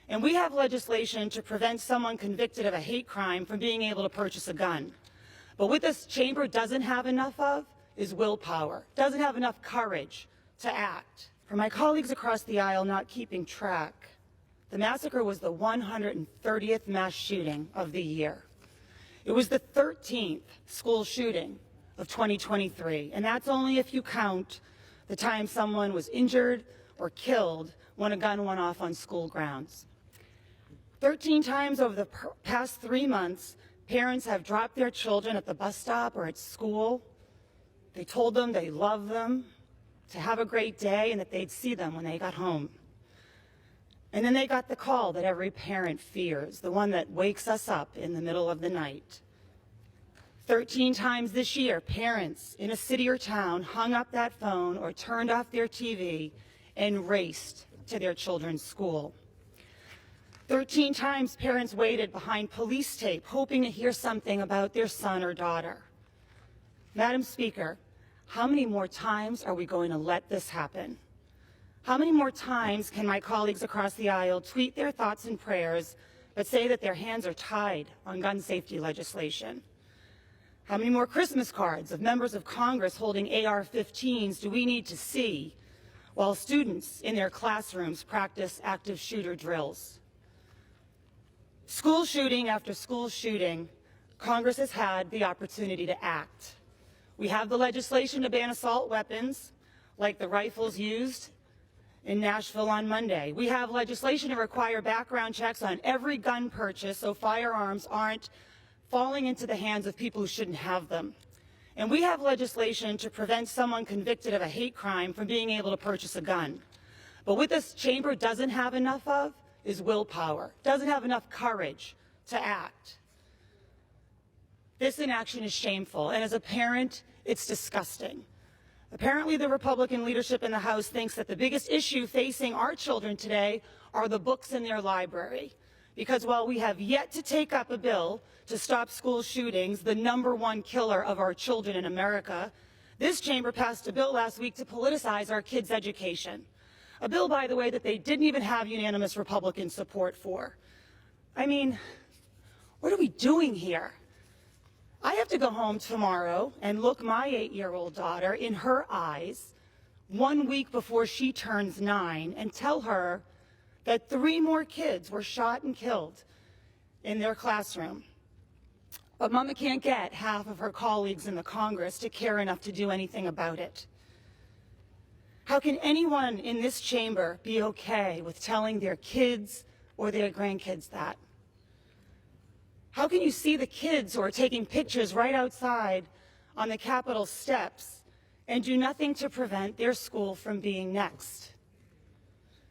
And we have legislation to prevent someone convicted of a hate crime from being able to purchase a gun. But what this chamber doesn't have enough of is willpower, doesn't have enough courage to act. For my colleagues across the aisle not keeping track, the massacre was the 130th mass shooting of the year. It was the 13th school shooting of 2023, and that's only if you count the time someone was injured or killed when a gun went off on school grounds. 13 times over the past 3 months, parents have dropped their children at the bus stop or at school. They told them they loved them, to have a great day, and that they'd see them when they got home. And then they got the call that every parent fears, the one that wakes us up in the middle of the night. 13 times this year, parents in a city or town hung up that phone or turned off their TV and raced to their children's school. 13 times parents waited behind police tape hoping to hear something about their son or daughter. Madam Speaker, how many more times are we going to let this happen? How many more times can my colleagues across the aisle tweet their thoughts and prayers but say that their hands are tied on gun safety legislation? How many more Christmas cards of members of Congress holding AR-15s do we need to see while students in their classrooms practice active shooter drills? School shooting after school shooting, Congress has had the opportunity to act. We have the legislation to ban assault weapons, like the rifles used in Nashville on Monday. We have legislation to require background checks on every gun purchase so firearms aren't falling into the hands of people who shouldn't have them. And we have legislation to prevent someone convicted of a hate crime from being able to purchase a gun. But what this chamber doesn't have enough of is willpower, doesn't have enough courage to act. This inaction is shameful, and as a parent, it's disgusting. Apparently, the Republican leadership in the House thinks that the biggest issue facing our children today are the books in their library. Because while we have yet to take up a bill to stop school shootings, the #1 killer of our children in America, this chamber passed a bill last week to politicize our kids' education. A bill, by the way, that they didn't even have unanimous Republican support for. I mean, what are we doing here? I have to go home tomorrow and look my 8-year-old daughter in her eyes 1 week before she turns 9 and tell her that 3 more kids were shot and killed in their classroom. But Mama can't get half of her colleagues in the Congress to care enough to do anything about it. How can anyone in this chamber be okay with telling their kids or their grandkids that? How can you see the kids who are taking pictures right outside on the Capitol steps and do nothing to prevent their school from being next?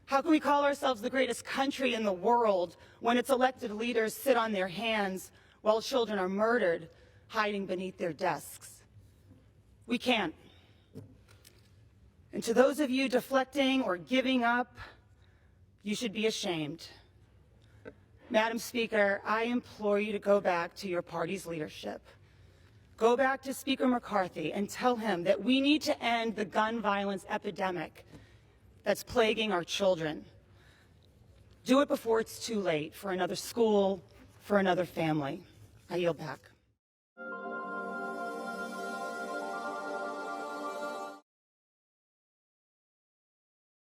How can we call ourselves the greatest country in the world when its elected leaders sit on their hands while children are murdered, hiding beneath their desks? We can't. And to those of you deflecting or giving up, you should be ashamed. Madam Speaker, I implore you to go back to your party's leadership. Go back to Speaker McCarthy and tell him that we need to end the gun violence epidemic that's plaguing our children. Do it before it's too late for another school, for another family. I yield back.